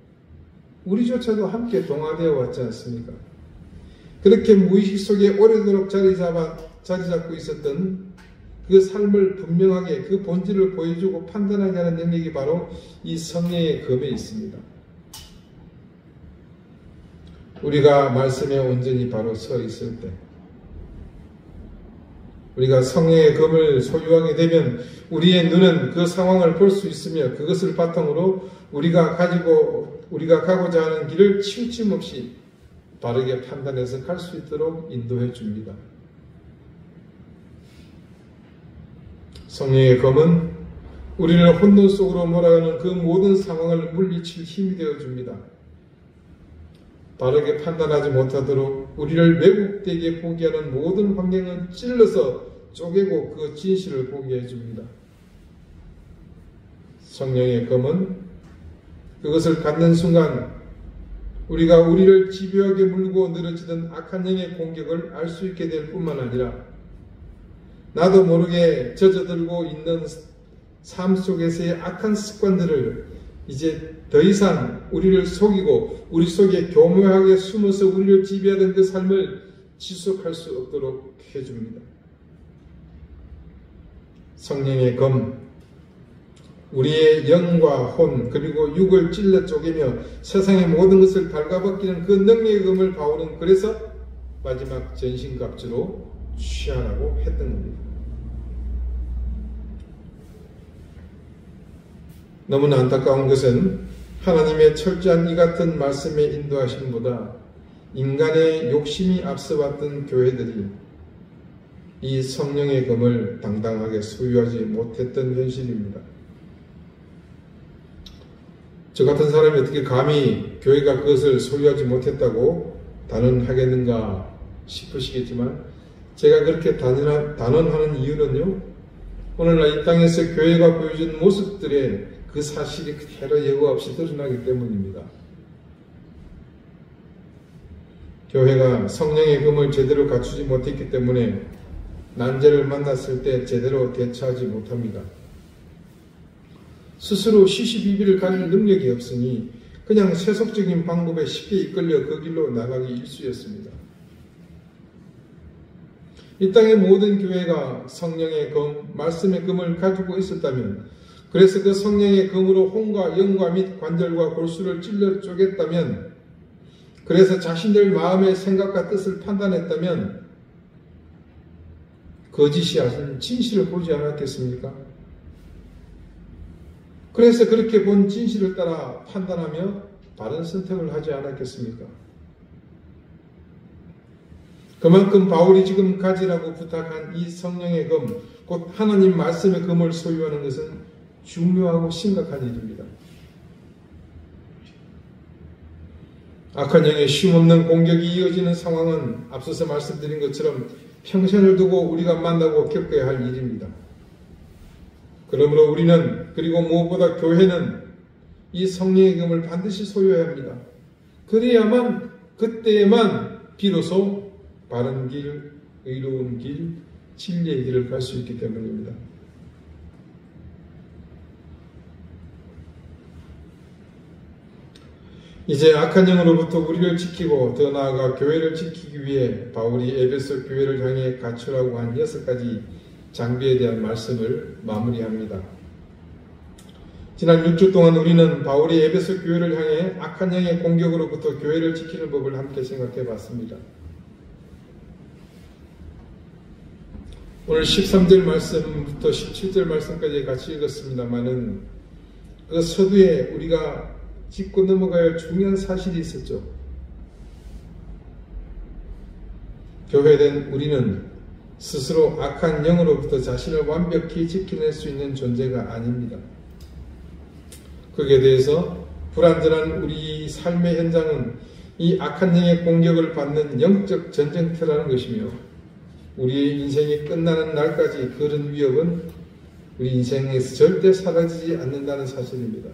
우리조차도 함께 동화되어 왔지 않습니까? 그렇게 무의식 속에 오래도록 자리 잡고 있었던 그 삶을 분명하게 그 본질을 보여주고 판단하게 하는 능력이 바로 이 성령의 검에 있습니다. 우리가 말씀에 온전히 바로 서 있을 때 우리가 성령의 검을 소유하게 되면 우리의 눈은 그 상황을 볼 수 있으며 그것을 바탕으로 우리가 가고자 하는 길을 치우침 없이 바르게 판단해서 갈 수 있도록 인도해 줍니다. 성령의 검은 우리를 혼돈 속으로 몰아가는 그 모든 상황을 물리칠 힘이 되어 줍니다. 바르게 판단하지 못하도록 우리를 왜곡되게 보게 하는 모든 환경을 찔러서 쪼개고 그 진실을 보게 해줍니다. 성령의 검은 그것을 갖는 순간 우리가 우리를 집요하게 물고 늘어지던 악한 영의 공격을 알 수 있게 될 뿐만 아니라 나도 모르게 젖어들고 있는 삶 속에서의 악한 습관들을 이제 더 이상 우리를 속이고 우리 속에 교묘하게 숨어서 우리를 지배하던 그 삶을 지속할 수 없도록 해줍니다. 성령의 검, 우리의 영과 혼 그리고 육을 찔러 쪼개며 세상의 모든 것을 갉아벗기는 그 능력의 검을 바울은 그래서 마지막 전신갑주로 취하라고 했던 겁니다. 너무나 안타까운 것은 하나님의 철저한 이 같은 말씀의 인도하심보다 인간의 욕심이 앞서왔던 교회들이 이 성령의 검을 당당하게 소유하지 못했던 현실입니다. 저 같은 사람이 어떻게 감히 교회가 그것을 소유하지 못했다고 단언하겠는가 싶으시겠지만 제가 그렇게 단언하는 이유는요, 오늘날 이 땅에서 교회가 보여준 모습들의 그 사실이 그대로 예고 없이 드러나기 때문입니다. 교회가 성령의 검을 제대로 갖추지 못했기 때문에 난제를 만났을 때 제대로 대처하지 못합니다. 스스로 시시비비를 가릴 능력이 없으니 그냥 세속적인 방법에 쉽게 이끌려 그 길로 나가기 일쑤였습니다. 이 땅의 모든 교회가 성령의 검, 말씀의 검을 가지고 있었다면, 그래서 그 성령의 검으로 혼과 영과 및 관절과 골수를 찔러 쪼갰다면 그래서 자신들 마음의 생각과 뜻을 판단했다면 거짓이 아닌 진실을 보지 않았겠습니까? 그래서 그렇게 본 진실을 따라 판단하며 바른 선택을 하지 않았겠습니까? 그만큼 바울이 지금 가지라고 부탁한 이 성령의 금, 곧 하나님 말씀의 금을 소유하는 것은 중요하고 심각한 일입니다. 악한 영의 쉼없는 공격이 이어지는 상황은 앞서서 말씀드린 것처럼 평생을 두고 우리가 만나고 겪어야 할 일입니다. 그러므로 우리는, 그리고 무엇보다 교회는 이 성령의 금을 반드시 소유해야 합니다. 그래야만, 그때에만 비로소 바른 길, 의로운 길, 진리의 길을 갈 수 있기 때문입니다. 이제 악한 영으로부터 우리를 지키고 더 나아가 교회를 지키기 위해 바울이 에베소 교회를 향해 갖추라고 한 6가지 장비에 대한 말씀을 마무리합니다. 지난 6주 동안 우리는 바울이 에베소 교회를 향해 악한 영의 공격으로부터 교회를 지키는 법을 함께 생각해 봤습니다. 오늘 13절 말씀부터 17절 말씀까지 같이 읽었습니다만은 그 서두에 우리가 짚고 넘어가야 할 중요한 사실이 있었죠. 교회된 우리는 스스로 악한 영으로부터 자신을 완벽히 지켜낼 수 있는 존재가 아닙니다. 거기에 대해서 불완전한 우리 삶의 현장은 이 악한 영의 공격을 받는 영적 전쟁터라는 것이며 우리의 인생이 끝나는 날까지 그런 위협은 우리 인생에서 절대 사라지지 않는다는 사실입니다.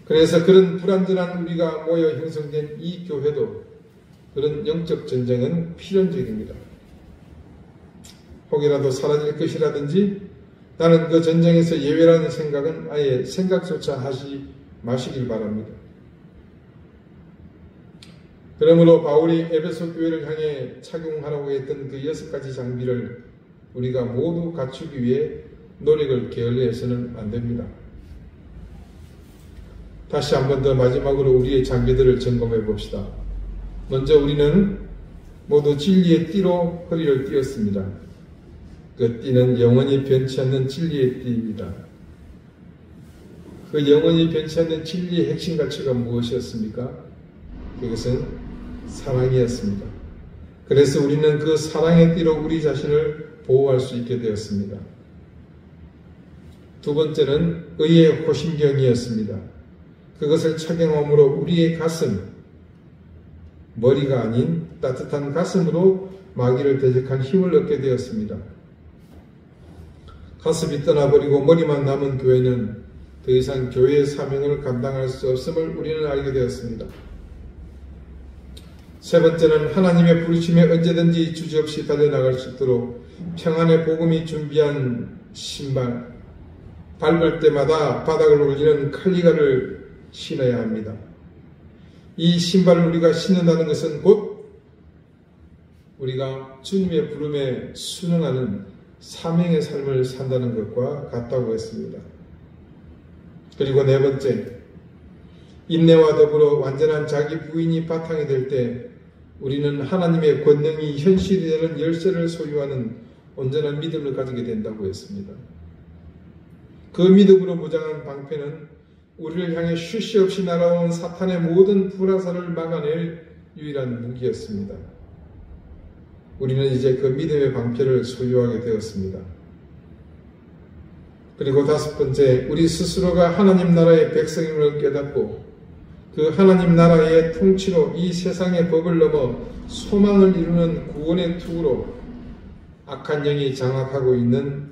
그래서 그런 불완전한 우리가 모여 형성된 이 교회도 그런 영적 전쟁은 필연적입니다. 혹이라도 사라질 것이라든지 나는 그 전쟁에서 예외라는 생각은 아예 생각조차 하지 마시길 바랍니다. 그러므로 바울이 에베소 교회를 향해 착용하라고 했던 그 6가지 장비를 우리가 모두 갖추기 위해 노력을 게을리해서는 안 됩니다. 다시 한 번 더 마지막으로 우리의 장비들을 점검해 봅시다. 먼저 우리는 모두 진리의 띠로 허리를 띄었습니다. 그 띠는 영원히 변치 않는 진리의 띠입니다. 그 영원히 변치 않는 진리의 핵심 가치가 무엇이었습니까? 그것은 사랑이었습니다. 그래서 우리는 그 사랑의 띠로 우리 자신을 보호할 수 있게 되었습니다. 두 번째는 의의 호심경이었습니다. 그것을 착용함으로 우리의 가슴, 머리가 아닌 따뜻한 가슴으로 마귀를 대적한 힘을 얻게 되었습니다. 가슴이 떠나버리고 머리만 남은 교회는 더 이상 교회의 사명을 감당할 수 없음을 우리는 알게 되었습니다. 세 번째는 하나님의 부르심에 언제든지 주저없이 달려나갈 수 있도록 평안의 복음이 준비한 신발, 밟을 때마다 바닥을 울리는 칼리가를 신어야 합니다. 이 신발을 우리가 신는다는 것은 곧 우리가 주님의 부름에 순응하는 사명의 삶을 산다는 것과 같다고 했습니다. 그리고 네 번째, 인내와 더불어 완전한 자기 부인이 바탕이 될 때 우리는 하나님의 권능이 현실이 되는 열쇠를 소유하는 온전한 믿음을 가지게 된다고 했습니다. 그 믿음으로 무장한 방패는 우리를 향해 쉴 새 없이 날아오는 사탄의 모든 불화살을 막아낼 유일한 무기였습니다. 우리는 이제 그 믿음의 방패를 소유하게 되었습니다. 그리고 다섯 번째, 우리 스스로가 하나님 나라의 백성임을 깨닫고 그 하나님 나라의 통치로 이 세상의 법을 넘어 소망을 이루는 구원의 투구로 악한 영이 장악하고 있는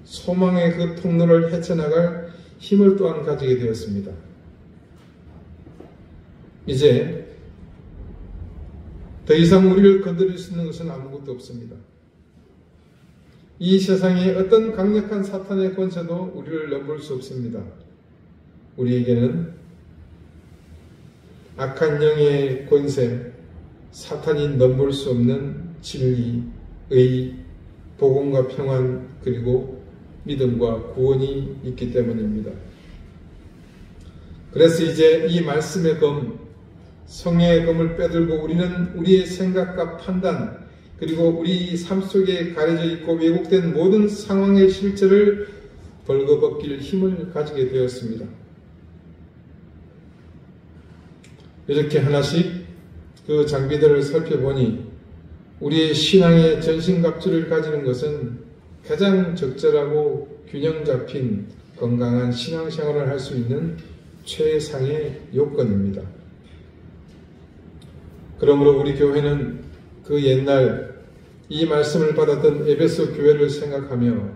소망의 그 통로를 헤쳐나갈 힘을 또한 가지게 되었습니다. 이제 더 이상 우리를 건드릴 수 있는 것은 아무것도 없습니다. 이 세상의 어떤 강력한 사탄의 권세도 우리를 넘볼 수 없습니다. 우리에게는 악한 영의 권세, 사탄이 넘볼 수 없는 진리, 의, 복음과 평안, 그리고 믿음과 구원이 있기 때문입니다. 그래서 이제 이 말씀의 검, 성령의 검을 빼들고 우리는 우리의 생각과 판단, 그리고 우리 삶 속에 가려져 있고 왜곡된 모든 상황의 실체를 벌거벗길 힘을 가지게 되었습니다. 이렇게 하나씩 그 장비들을 살펴보니 우리의 신앙의 전신갑주를 가지는 것은 가장 적절하고 균형 잡힌 건강한 신앙생활을 할 수 있는 최상의 요건입니다. 그러므로 우리 교회는 그 옛날 이 말씀을 받았던 에베소 교회를 생각하며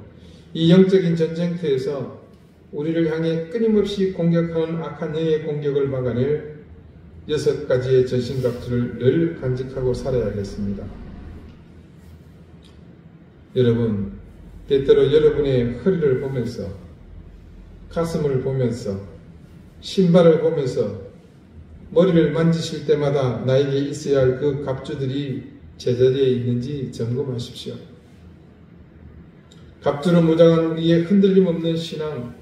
이 영적인 전쟁터에서 우리를 향해 끊임없이 공격하는 악한 영의 공격을 막아낼 6가지의 전신갑주를 늘 간직하고 살아야겠습니다. 여러분, 때때로 여러분의 허리를 보면서, 가슴을 보면서, 신발을 보면서, 머리를 만지실 때마다 나에게 있어야 할 그 갑주들이 제자리에 있는지 점검하십시오. 갑주로 무장한 우리의 흔들림 없는 신앙,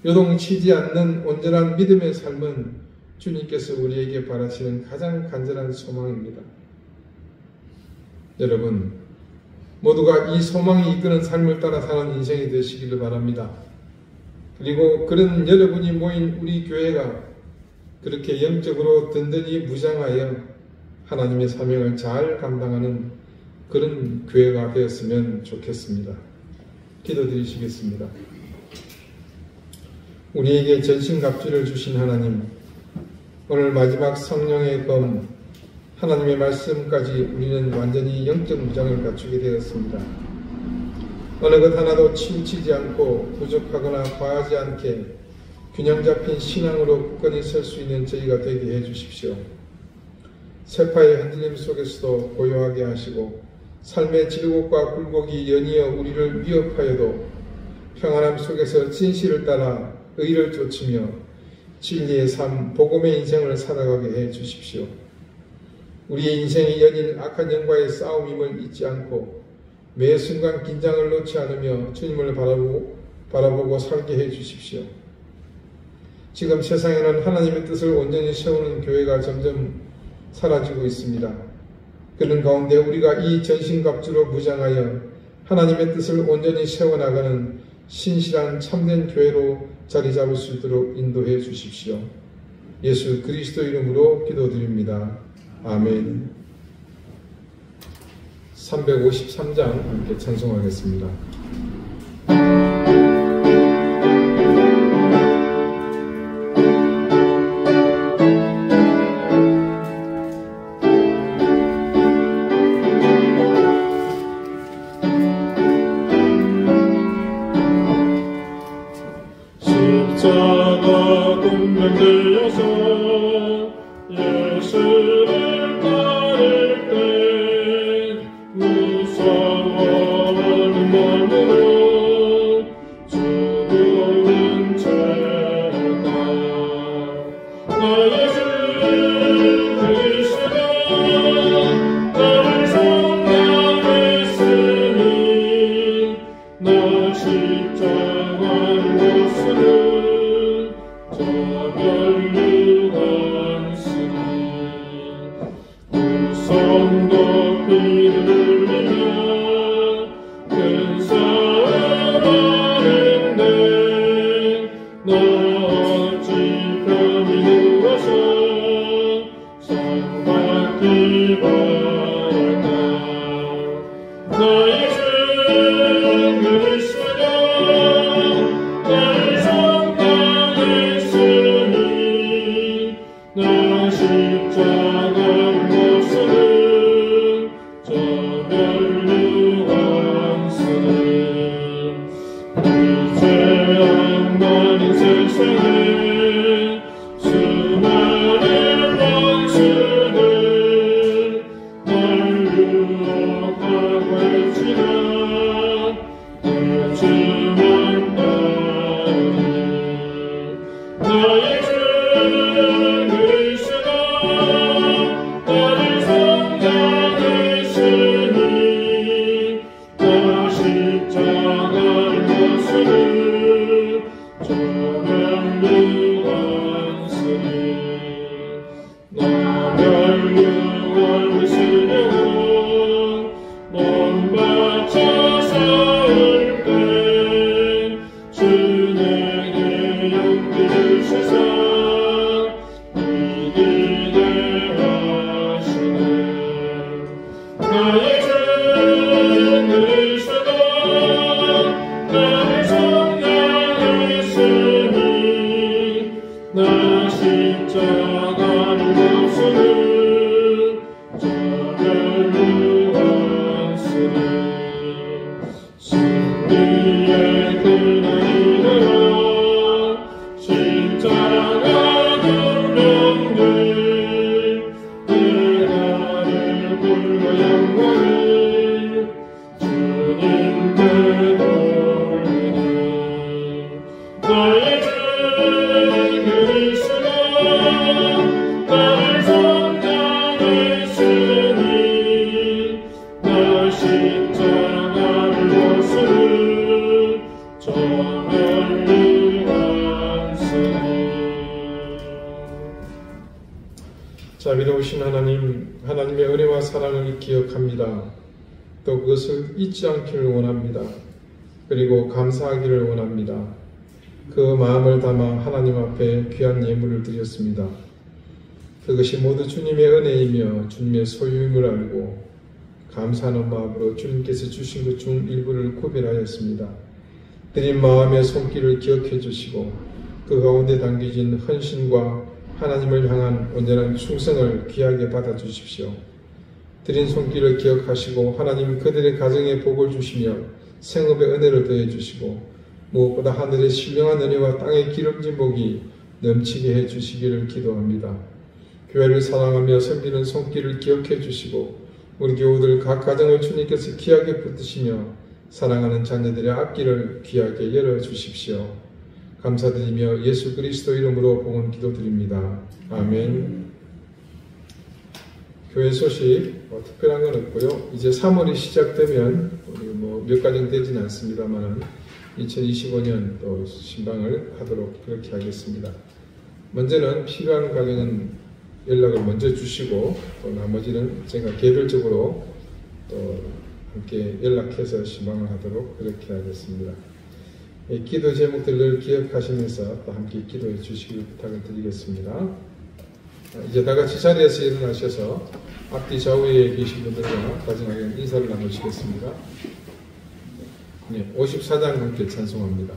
요동치지 않는 온전한 믿음의 삶은 주님께서 우리에게 바라시는 가장 간절한 소망입니다. 여러분, 모두가 이 소망이 이끄는 삶을 따라 사는 인생이 되시기를 바랍니다. 그리고 그런 여러분이 모인 우리 교회가 그렇게 영적으로 든든히 무장하여 하나님의 사명을 잘 감당하는 그런 교회가 되었으면 좋겠습니다. 기도드리시겠습니다. 우리에게 전신갑주를 주신 하나님, 오늘 마지막 성령의 검, 하나님의 말씀까지 우리는 완전히 영적 무장을 갖추게 되었습니다. 어느 것 하나도 치우치지 않고 부족하거나 과하지 않게 균형 잡힌 신앙으로 굳건히 설 수 있는 저희가 되게 해주십시오. 세파의 흔들림 속에서도 고요하게 하시고 삶의 질곡과 굴곡이 연이어 우리를 위협하여도 평안함 속에서 진실을 따라 의를 쫓으며 진리의 삶, 복음의 인생을 살아가게 해 주십시오. 우리의 인생이 연일 악한 영과의 싸움임을 잊지 않고 매 순간 긴장을 놓지 않으며 주님을 바라보고 살게 해 주십시오. 지금 세상에는 하나님의 뜻을 온전히 세우는 교회가 점점 사라지고 있습니다. 그런 가운데 우리가 이 전신갑주로 무장하여 하나님의 뜻을 온전히 세워나가는 신실한 참된 교회로 자리 잡을 수 있도록 인도해 주십시오. 예수 그리스도 이름으로 기도드립니다. 아멘. 353장 함께 찬송하겠습니다. 십자가 군면되어서 예수를 따를 때 무서워하는 마음으로 죽어온 죄가 나 예수 그리스도 나를 속량했으니 나 십자가를 못쓰는 성도 피를 흘리며 큰 사랑하는데 나 어찌 감히 누워서 상받기 바랄까. 나의 주 그리스도 나를 속량했으니 나 십자가를 못쓰는 저 멸류관쓰니 이제 악마는 세상에 수많은 원수들 날 유혹하고 했지만 그치만 따르니 나의 주 그리스도 자비로우신 하나님, 하나님의 은혜와 사랑을 기억합니다. 또 그것을 잊지 않기를 원합니다. 그리고 감사하기를 원합니다. 그 마음을 담아 하나님 앞에 귀한 예물을 드렸습니다. 그것이 모두 주님의 은혜이며 주님의 소유임을 알고 감사하는 마음으로 주님께서 주신 것 중 일부를 구별하였습니다. 드린 마음의 손길을 기억해 주시고 그 가운데 담겨진 헌신과 하나님을 향한 온전한 충성을 귀하게 받아 주십시오. 드린 손길을 기억하시고 하나님 그들의 가정에 복을 주시며 생업의 은혜를 더해 주시고 무엇보다 하늘의 신령한 은혜와 땅의 기름진 복이 넘치게 해 주시기를 기도합니다. 교회를 사랑하며 섬기는 손길을 기억해 주시고 우리 교우들 각 가정을 주님께서 귀하게 붙드시며 사랑하는 자녀들의 앞길을 귀하게 열어주십시오. 감사드리며 예수 그리스도 이름으로 봉헌 기도드립니다. 아멘. 교회 소식 특별한 건 없고요. 이제 3월이 시작되면 몇 가정 되지는 않습니다만 2025년 또 신방을 하도록 그렇게 하겠습니다. 먼저는 필요한 가정은 연락을 먼저 주시고 또 나머지는 제가 개별적으로 또 함께 연락해서 신방을 하도록 그렇게 하겠습니다. 기도 제목들을 기억하시면서 또 함께 기도해 주시길 부탁을 드리겠습니다. 이제 다 같이 자리에서 일어나셔서 앞뒤 좌우에 계신 분들과 가정하게 인사를 나누시겠습니다. 네, 54장 함께 찬송합니다.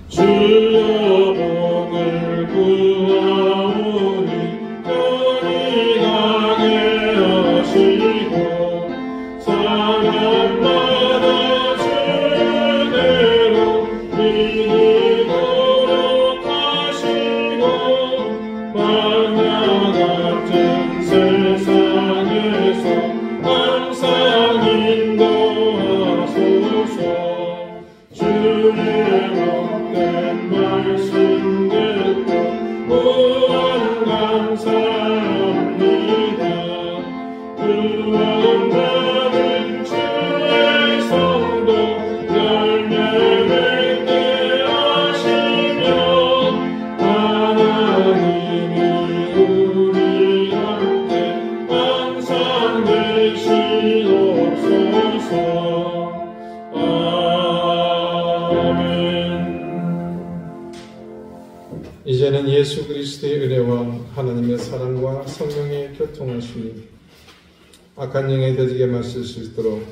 주여 복을 구하오니 편히 가게 하시고 사람마다 주대로 믿도록 하시고 만나 같은 세상에서 항상 인도하소서. 주의 복된 말씀 듣고 무한 감사합니다. 구원받은 주의 성도 열매 맺게 하시며 하나님이 우리한테 항상 계시옵소서. 이제는 예수 그리스도의 은혜와 하나님의 사랑과 성령의 교통하심이 악한 영에 더디게 맞설 수 있도록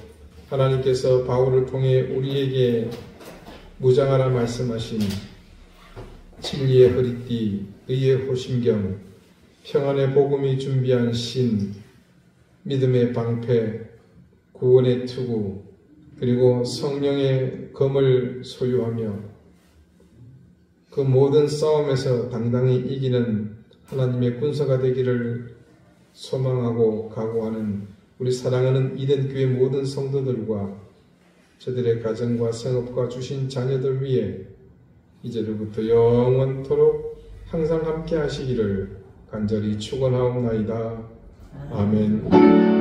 하나님께서 바울을 통해 우리에게 무장하라 말씀하신 진리의 허리띠, 의의 호심경, 평안의 복음이 준비한 신, 믿음의 방패, 구원의 투구, 그리고 성령의 검을 소유하며 그 모든 싸움에서 당당히 이기는 하나님의 군사가 되기를 소망하고 각오하는 우리 사랑하는 이덴교회 모든 성도들과 저들의 가정과 생업과 주신 자녀들 위해 이제로부터 영원토록 항상 함께 하시기를 간절히 축원하옵나이다. 아멘.